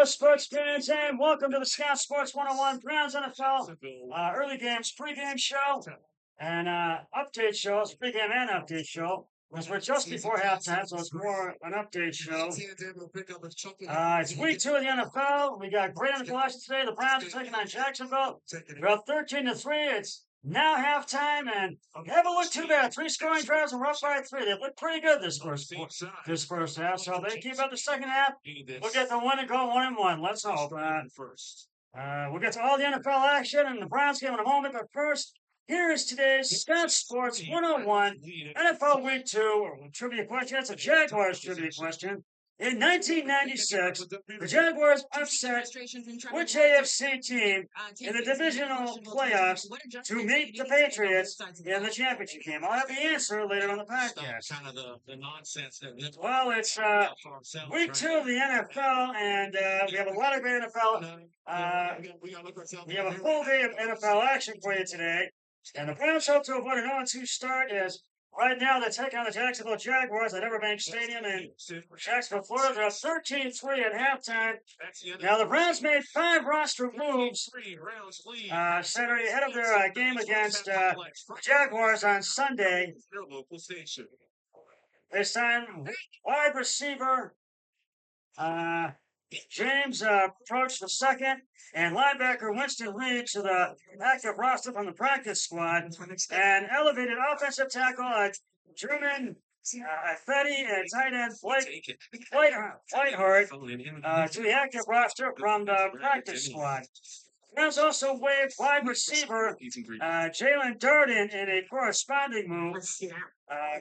Hello, sports fans, and welcome to the Scout Sports 101 Browns NFL early games pregame show and update show. It's pregame and update show. Because we're just before halftime, so it's more an update show. It's week 2 of the NFL. We got great NFL action today. The Browns are taking on Jacksonville. We're up 13-3. It's now halftime, and they haven't looked too bad. 3 scoring drives and we're up by 3. They look pretty good this first half. So they keep up the second half. We'll get the win and go 1-1. Let's hope. We'll get to all the NFL action and the Browns game in a moment. But first, here is today's Scout Sports 101 NFL Week 2 trivia question. It's a Jaguars trivia question. In 1996, the Jaguars upset which AFC team in the divisional playoffs to meet the Patriots in the championship game? I'll have the answer later on the podcast. Well, it's week 2 of the NFL, and we have a lot of great NFL. We have a full day of NFL action for you today. And the Browns hope to avoid an 0-2 start as right now they take on the Jacksonville Jaguars at Everbank Stadium in Jacksonville, Florida. They're up 13-3 at halftime. Now the Browns made 5 roster moves Saturday ahead of their game against the Jaguars on Sunday. They signed wide receiver James approached the second, and linebacker Winston Reed to the active roster from the practice squad, and elevated offensive tackle Truman Fetty and tight end Whitehart to the active roster from the practice squad. Browns also waived wide receiver Jalen Durden in a corresponding move.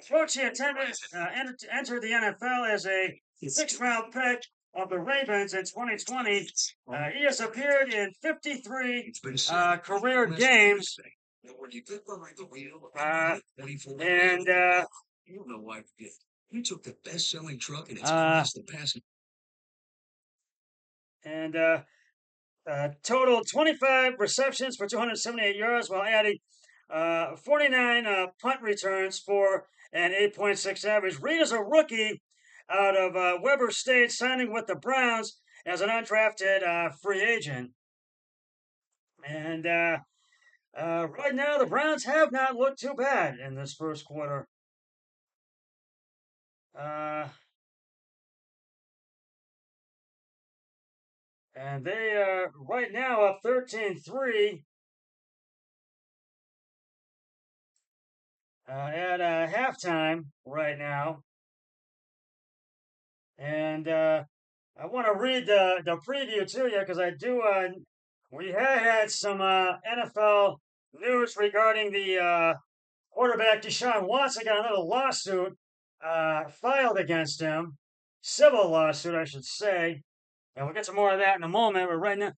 Croce entered the NFL as a 6th-round pick of the Ravens in 2020. He has appeared in 53 career games. And you know why he took the best-selling truck and it's the past. And total 25 receptions for 278 yards while adding 49 punt returns for an 8.6 average. Reed is a rookie out of Weber State, signing with the Browns as an undrafted free agent. And right now, the Browns have not looked too bad in this first quarter. And they are right now up 13-3 at halftime right now. And I want to read the preview to you because I do. We had some NFL news regarding the quarterback Deshaun Watson. Got another lawsuit filed against him, civil lawsuit, I should say. And we'll get some more of that in a moment. But right now,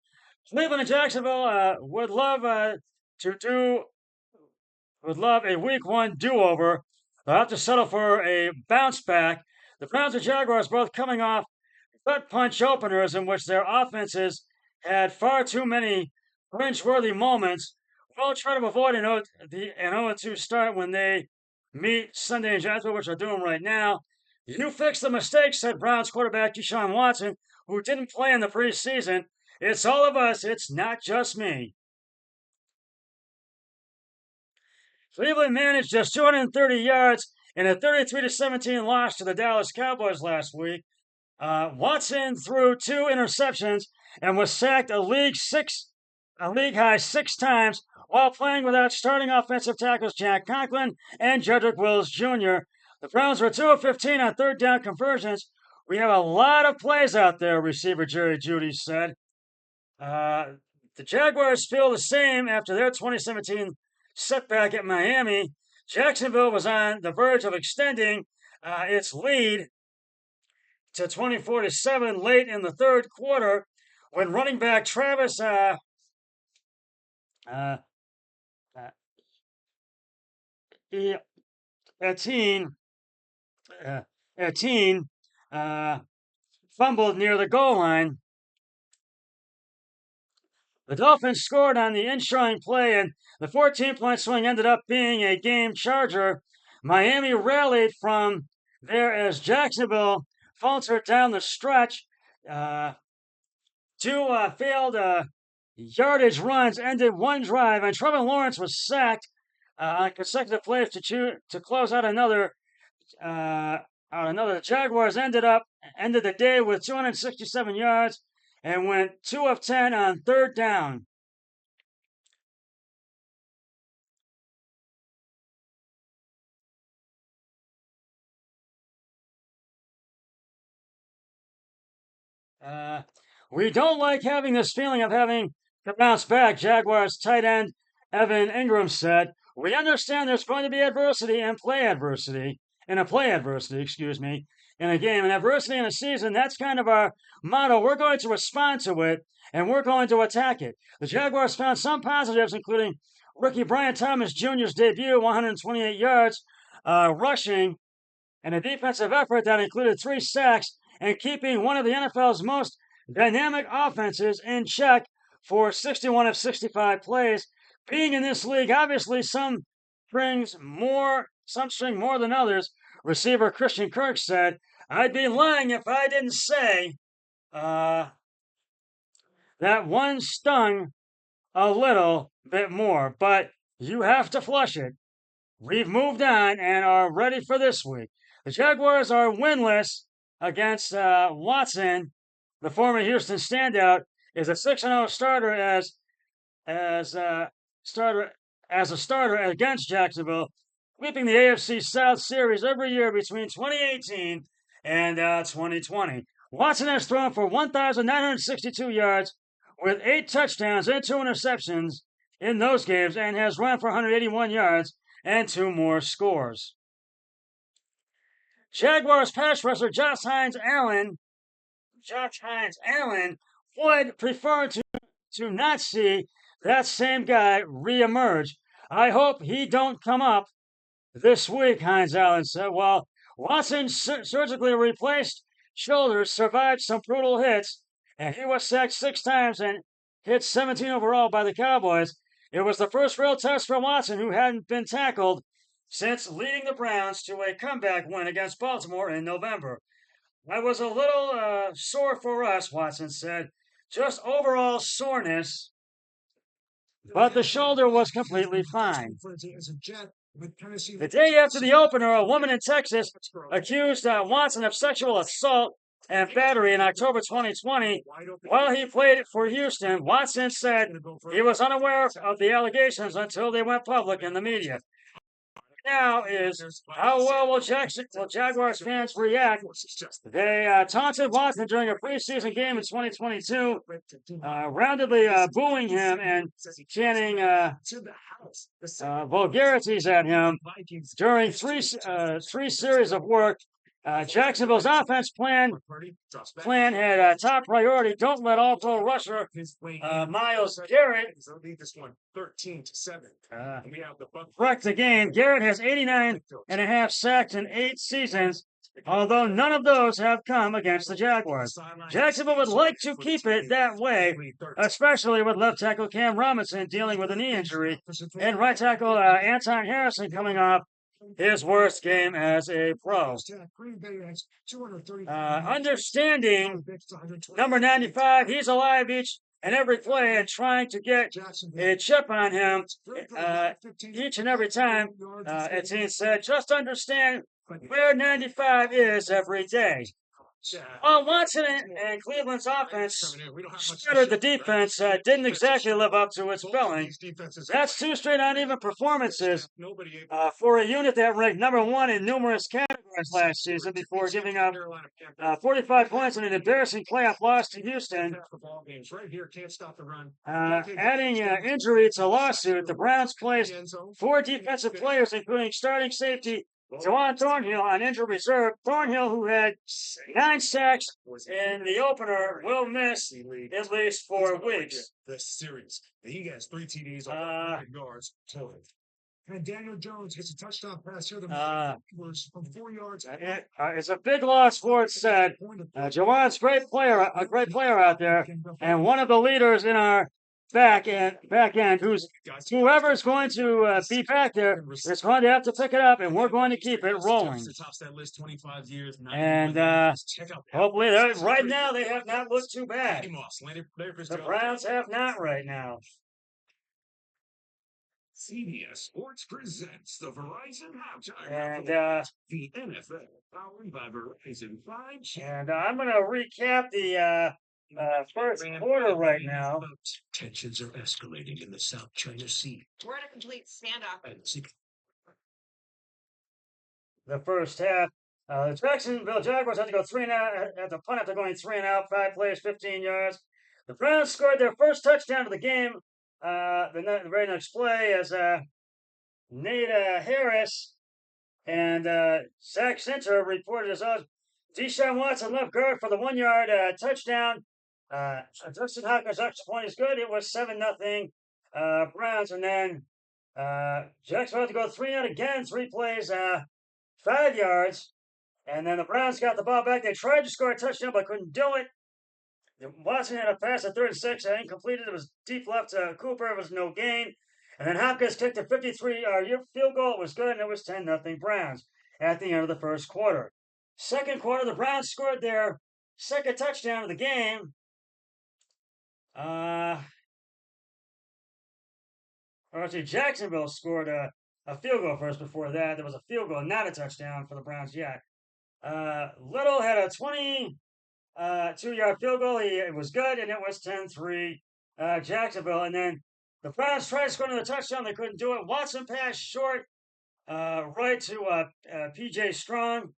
Cleveland and Jacksonville would love a Week 1 do-over. They'll have to settle for a bounce back. The Browns and Jaguars both coming off gut punch openers in which their offenses had far too many cringe-worthy moments. We'll try to avoid an 0-2 start when they meet Sunday in Jacksonville, which they're doing right now. You fix the mistakes, said Browns quarterback Deshaun Watson, who didn't play in the preseason. It's all of us. It's not just me. Cleveland managed just 230 yards in a 33-17 loss to the Dallas Cowboys last week. Watson threw 2 interceptions and was sacked a league high 6 times while playing without starting offensive tackles Jack Conklin and Jedrick Wills Jr. The Browns were 2 of 15 on third down conversions. We have a lot of plays out there, receiver Jerry Jeudy said. The Jaguars feel the same after their 2017 setback at Miami. Jacksonville was on the verge of extending its lead to 24-7 late in the third quarter when running back Travis Etienne fumbled near the goal line. The Dolphins scored on the ensuring play, and the 14-point swing ended up being a game charger. Miami rallied from there as Jacksonville faltered down the stretch. Two failed yardage runs ended one drive, and Trevor Lawrence was sacked on consecutive plays to close out another. The Jaguars ended the day with 267 yards and went 2 of 10 on third down. We don't like having this feeling of having to bounce back, Jaguars tight end Evan Ingram said. We understand there's going to be adversity and play adversity, in a game. And adversity in a season, that's kind of our motto. We're going to respond to it, and we're going to attack it. The Jaguars found some positives, including rookie Brian Thomas Jr.'s debut, 128 yards rushing, and a defensive effort that included 3 sacks and keeping one of the NFL's most dynamic offenses in check for 61 of 65 plays. Being in this league, obviously some string more than others. Receiver Christian Kirk said, "I'd be lying if I didn't say that one stung a little bit more, but you have to flush it. We've moved on and are ready for this week." The Jaguars are winless against Watson. The former Houston standout is a 6-0 starter as a starter against Jacksonville, sweeping the AFC South Series every year between 2018 and 2020. Watson has thrown for 1,962 yards with 8 touchdowns and 2 interceptions in those games, and has run for 181 yards and 2 more scores. Jaguars pass rusher Josh Hines Allen would prefer to not see that same guy reemerge. "I hope he don't come up this week," Hines Allen said. While Watson surgically replaced shoulders, survived some brutal hits, and he was sacked 6 times and hit 17 overall by the Cowboys, it was the first real test for Watson, who hadn't been tackled since leading the Browns to a comeback win against Baltimore in November. "I was a little sore for us," Watson said. "Just overall soreness, but the shoulder was completely fine." The day after the opener, a woman in Texas accused Watson of sexual assault and battery in October 2020. While he played for Houston, Watson said he was unaware of the allegations until they went public in the media. Now is how well will Jaguars fans react? They taunted Watson during a preseason game in 2022, roundedly booing him and chanting vulgarities at him during three series of work. Jacksonville's offense plan had top priority. Don't let all-pro rusher Myles Garrett wreck the game. Garrett has 89.5 sacks in 8 seasons, although none of those have come against the Jaguars. Jacksonville would like to keep it that way, especially with left tackle Cam Robinson dealing with a knee injury, and right tackle Anton Harrison coming off his worst game as a pro. Understanding number 95, he's alive each and every play and trying to get a chip on him each and every time. Etienne said, "Just understand where 95 is every day." While Watson and Cleveland's offense scattered, the defense didn't exactly live up to its billing. That's 2 straight uneven performances for a unit that ranked number 1 in numerous categories last season before giving up 45 points in an embarrassing playoff loss to Houston. Adding injury to lawsuit, the Browns placed 4 defensive players, including starting safety Juwan Thornhill, on injured reserve. Thornhill, who had 9 sacks in the opener, will miss at least 4 weeks. This series, he has 3 TDs on 100 yards total. And Daniel Jones gets a touchdown pass here from 4 yards. It's a big loss, Ford said. Juwan's a great player out there, and one of the leaders in our back end. Whoever's going to be back there is going to have to pick it up, and we're going to keep it rolling. And hopefully, right now they have not looked too bad. The Browns have not right now. CBS Sports presents the Verizon Halftime And the NFL powered by Verizon 5G. And I'm going to recap the first quarter right now. Tensions are escalating in the South China Sea. We're in a complete standoff. The first half, the Jacksonville Jaguars had to go 3-and-out at the punt after going 3-and-out, 5 plays, 15 yards. The Browns scored their first touchdown of the game the very next play as Nate Harris and Zach Center reported as us. Deshaun Watson left guard for the 1-yard touchdown. Justin Hawkins' extra point is good. It was 7-0 Browns, and then Jacksonville had to go 3-and-out again, 3 plays, 5 yards, and then the Browns got the ball back. They tried to score a touchdown, but couldn't do it. Watson had a pass at 3rd and 6, incompleted. It was deep left to Cooper. It was no gain. And then Hopkins kicked a 53-yard field goal. It was good, and it was 10-0 Browns at the end of the first quarter. Second quarter, the Browns scored their second touchdown of the game. Actually, Jacksonville scored a field goal first before that. There was a field goal, not a touchdown for the Browns yet. Little had a 22-yard field goal. It was good, and it was 10-3 Jacksonville. And then the Browns tried to score another touchdown. They couldn't do it. Watson passed short right to Pierre Strong,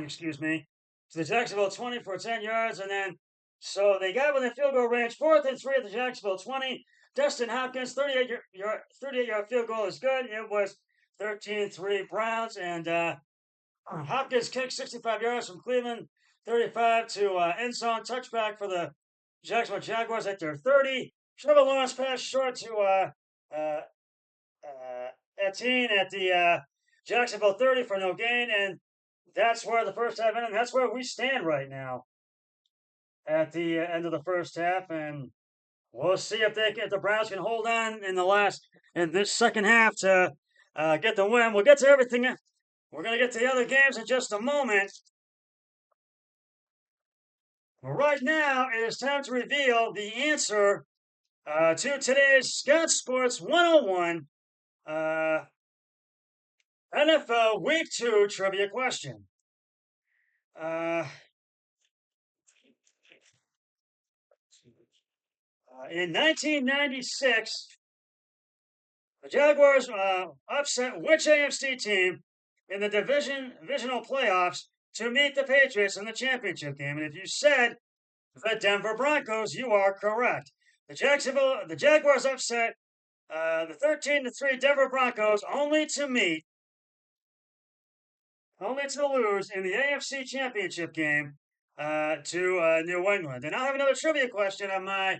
excuse me, to the Jacksonville 20 for 10 yards. And then, so they got within field goal range, 4th and 3 at the Jacksonville 20. Dustin Hopkins, 38-yard field goal is good. It was 13-3 Browns. And Hopkins kicked 65 yards from Cleveland, 35 to end zone touchback for the Jacksonville Jaguars at their 30. Trevor Lawrence passed short to Etienne at the Jacksonville 30 for no gain, and that's where the first half ended. And that's where we stand right now at the end of the first half, and we'll see if the Browns can hold on in this second half to get the win. We'll get to everything. We're going to get to the other games in just a moment. But right now, it is time to reveal the answer to today's Scott Sports 101 NFL Week 2 trivia question. In 1996, the Jaguars upset which AFC team in the divisional playoffs to meet the Patriots in the championship game? And if you said the Denver Broncos, you are correct. The Jaguars upset the 13-3 Denver Broncos only to lose in the AFC championship game to New England. And I'll have another trivia question on my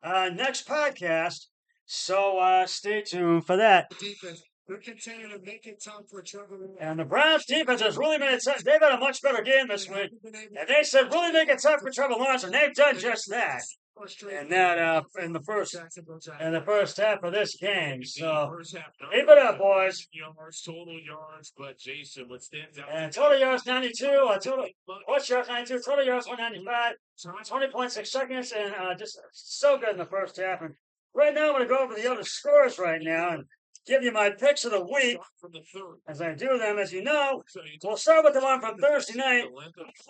next podcast, so stay tuned for that. They're continuing to make it tough for Trevor. And the Browns defense has really made it tough. They've had a much better game this week. And they said really make it tough for Trevor Lawrence, and they've done just that. And that in the first half of this game. So keep it up, boys. Total yards, but Jason, what stands out? And total yards 92. What's yards 92? Total yards 195. 20.6 seconds, and just so good in the first half. And right now, I'm going to go over the other scores right now and give you my picks of the week as I do them. As you know, we'll start with the one from Thursday night.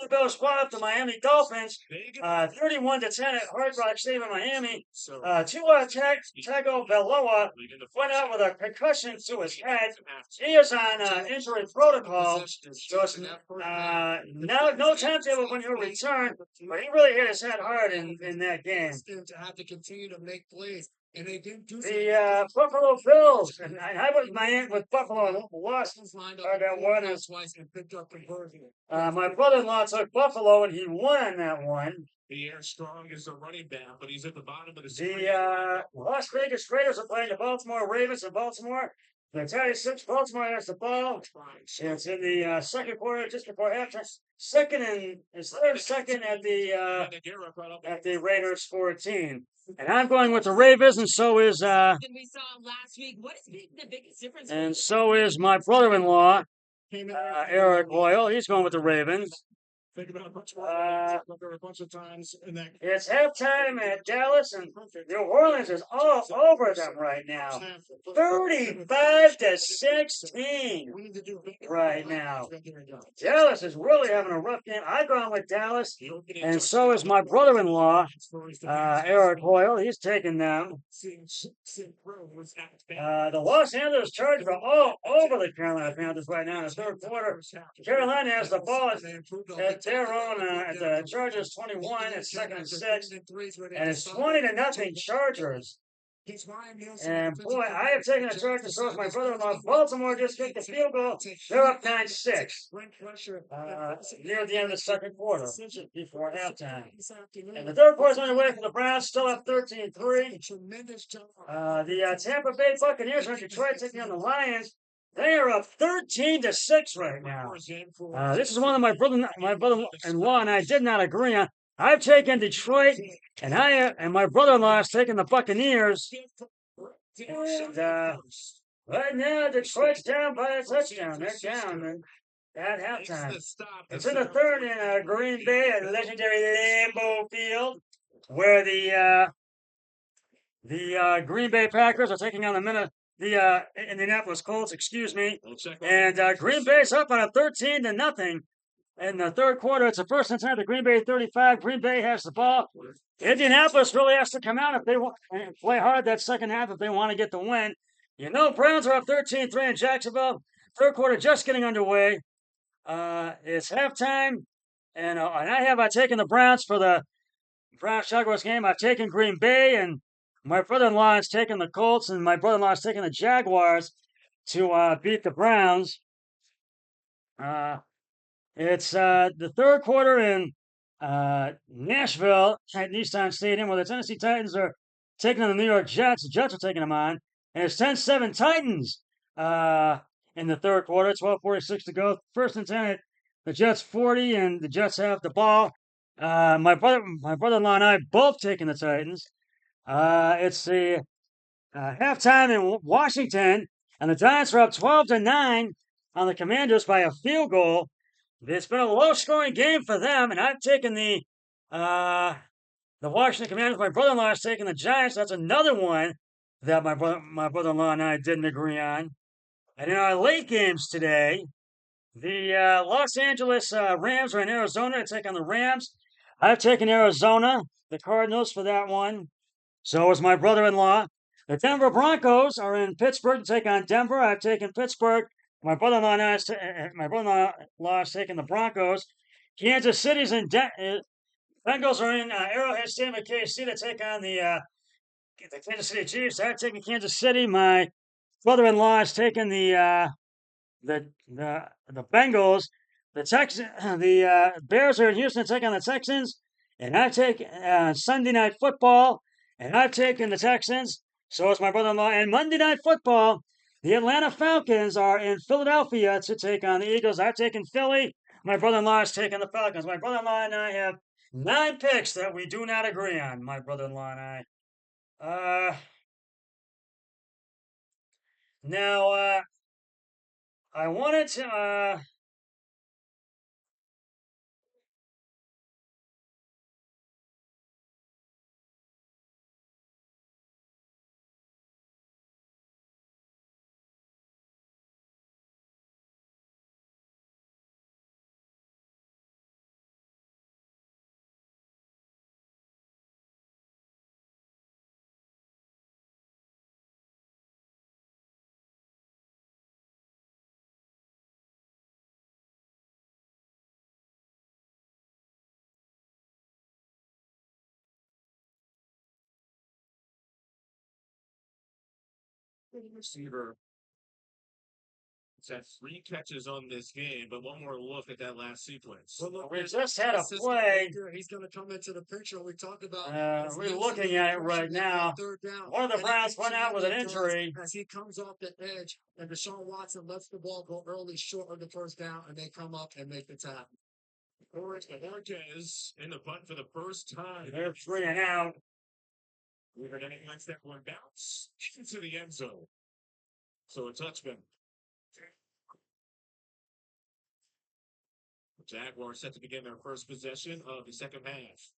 The Bills spot up the Miami Dolphins, 31-10 at Hard Rock Stadium in Miami. Tua Tagovailoa went out with a concussion to his head. He is on injury protocol, so it's no timetable when he'll return. But he really hit his head hard in that game. To have to continue to make plays. And they didn't do the Buffalo Bills, and I was with Buffalo lost that one. My brother-in-law took Buffalo, and he won that one. Pierre Strong is a running back, but he's at the bottom of the The Las Vegas Raiders are playing the Baltimore Ravens in Baltimore. The 36, Baltimore has the ball. It's in the second quarter, just before halftime. Second and it's third second at the Raiders 14. And I'm going with the Ravens, and so is Than we saw last week. What is the biggest difference? and so is my brother-in-law, Eric Royal. He's going with the Ravens. Think about a bunch a bunch of times in that. It's halftime at Dallas, and New Orleans is all over them right now. 35-16 right now. Dallas is really having a rough game. I've gone with Dallas, and so is my brother-in-law, Eric Hoyle. He's taking them. The Los Angeles Chargers are all over the Carolina Panthers right now in the third quarter. Carolina has the ball at their own at the Chargers 21. It's second and 6, and it's 20-0 Chargers. And boy, I have taken the Chargers. So is my brother-in-law. Baltimore just kicked the field goal. They're up 9-6 near the end of the second quarter, before halftime. And the third quarter's on the way for the Browns, still up 13-3. The Tampa Bay Buccaneers are in Detroit taking on the Lions. They are up 13-6 right now. This is one of my brother-in-law and I did not agree on. I've taken Detroit, and my brother-in-law has taken the Buccaneers. And right now, Detroit's down by a touchdown. They're down at halftime. It's in the third in Green Bay at legendary Lambeau Field, where the Green Bay Packers are taking on the Indianapolis Colts. Excuse me. And Green Bay's up on a 13-0. In the third quarter, it's the first and 10 at the Green Bay 35. Green Bay has the ball. Indianapolis really has to come out if they want and play hard that second half if they want to get the win. You know, Browns are up 13-3 in Jacksonville. Third quarter just getting underway. It's halftime, and I taken the Browns for the Browns-Jaguars game. I've taken Green Bay, and my brother-in-law has taken the Colts, and my brother-in-law has taken the Jaguars to beat the Browns. It's the third quarter in Nashville at Nissan Stadium, where the Tennessee Titans are taking on the New York Jets. The Jets are taking them on. And it's 10-7 Titans in the third quarter. 12:46 to go. First and 10 at the Jets 40, and the Jets have the ball. My brother-in-law and I both taking the Titans. It's the halftime in Washington, and the Giants are up 12-9 on the Commanders by a field goal. It's been a low-scoring game for them, and I've taken the Washington Commanders. My brother-in-law has taken the Giants. That's another one that my brother-in-law and I didn't agree on. And in our late games today, the Los Angeles Rams are in Arizona to take on the Rams. I've taken Arizona, the Cardinals for that one. So is my brother-in-law. The Denver Broncos are in Pittsburgh to take on Denver. I've taken Pittsburgh. My brother-in-law has taken the Broncos. Kansas City's in Bengals are in Arrowhead Stadium at KC to take on the Kansas City Chiefs. I've taken Kansas City. My brother-in-law has taken the Bengals. The Bears are in Houston to take on the Texans, and I've taken Sunday Night Football, and I've taken the Texans. So is my brother-in-law. And Monday Night Football, the Atlanta Falcons are in Philadelphia to take on the Eagles. I've taken Philly. My brother-in-law has taken the Falcons. My brother-in-law and I have 9 picks that we do not agree on. My brother-in-law and I. Now, I wanted to. Receiver. Had 3 catches on this game, but one more look at that last sequence. Well, look, We there's just had a assistant play. here. He's going to come into the picture. We talked about. We're looking at it right now. One of the Browns went out with an injury. As he comes off the edge, and Deshaun Watson lets the ball go early, short of the first down, and they come up and make the tackle. Ortiz in the punt for the first time. They're 3 and out. We're going to let that one bounce into the end zone. So a touchdown. Jaguars set to begin their first possession of the second half.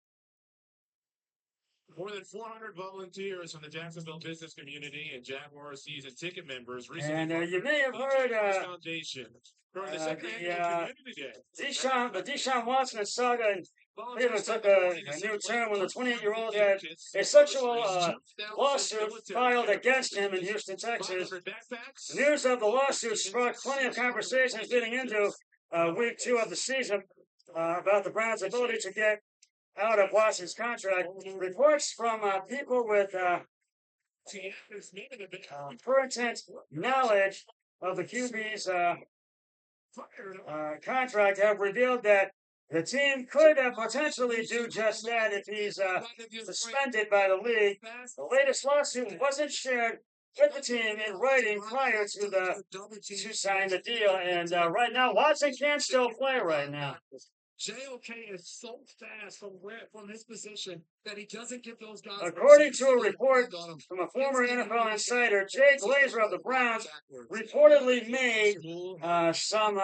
More than 400 volunteers from the Jacksonville business community and Jaguars season ticket members recently. And you may have heard Foundation during the second annual community day. the Deshaun Watson saga even took a new turn when the 28-year-old had a sexual lawsuit filed against him in Houston, Texas. News of the lawsuit sparked plenty of conversations leading into week 2 of the season about the Browns' ability to get out of Watson's contract. Reports from people with pertinent knowledge of the QB's contract have revealed that the team could potentially do just that if he's suspended by the league. The latest lawsuit wasn't shared with the team in writing prior to sign the deal, and right now Watson can still play right now. JOK is so fast from his position that he doesn't give those guys. According to a report from a former NFL insider, Jay Glazer of the Browns reportedly made some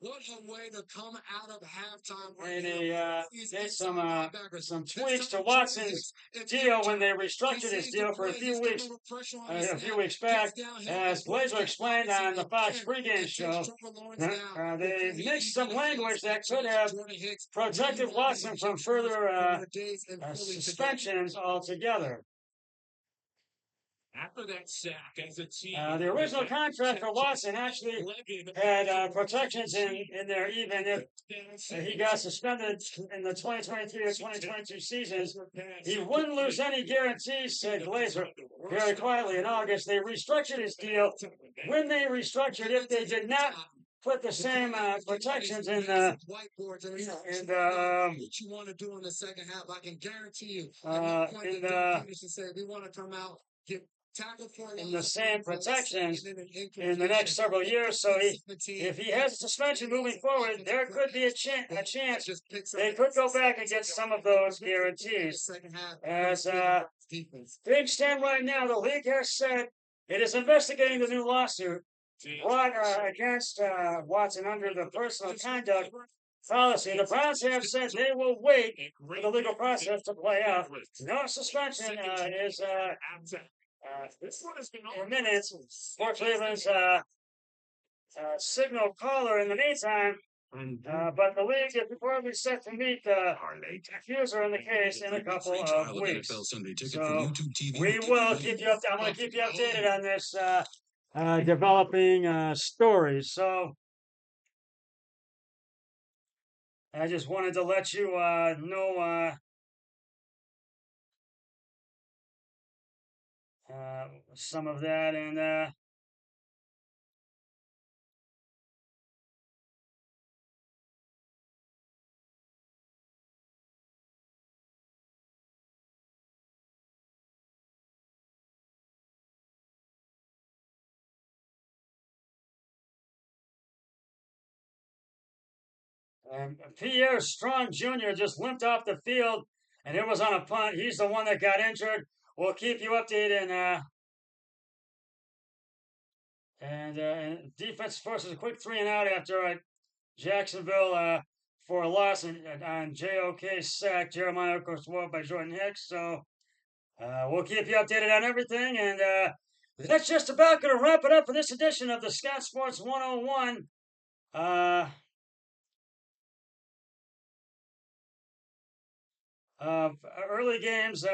What a way to come out of halftime. And did some tweaks to Watson's deal when they restructured his deal for a few weeks back. As Glazer explained on the Fox Pregame show, they mixed some language that could have protected Watson from further suspensions altogether. After that sack, as a team, the original contract for Watson actually had protections in there, even if he got suspended in the 2023 or 2022 seasons. He wouldn't lose any guarantees, said Glazer very quietly in August. They restructured his deal. When they restructured, if they did not put the same protections in the whiteboards and what you want to do in the second half, I can guarantee you. We want to come out, get in the same protections in the next several years. So if he has a suspension moving forward, there could be a chance they could go back and get some of those guarantees. As things stand right now, the league has said it is investigating the new lawsuit brought against Watson under the personal conduct policy. The Browns have said they will wait for the legal process to play out. No suspension is in minutes for Cleveland's signal caller in the meantime. But the league is reportedly set to meet the accuser in the case in a couple of weeks. So we will keep you I'm going to keep you updated on this developing story. So I just wanted to let you know some of that, and Pierre Strong Jr. just limped off the field, and it was on a punt. He's the one that got injured. We'll keep you updated. And defense forces a quick 3 and out after Jacksonville for a loss on JOK's sack. Jeremiah, of course, thwarted by Jordan Hicks. So we'll keep you updated on everything. And that's just about going to wrap it up for this edition of the Scott Sports 101. Early games.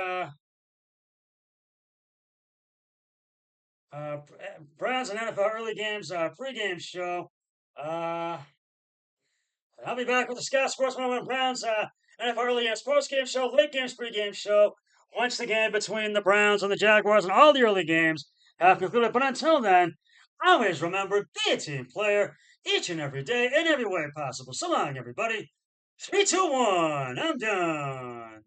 Browns and NFL early games pregame show. I'll be back with the Scout Sports 101 Browns NFL early game sports game show, late games pregame show. Once the game between the Browns and the Jaguars and all the early games have concluded. But until then, always remember, be a team player each and every day in every way possible. So long, everybody. 3, 2, 1. I'm done.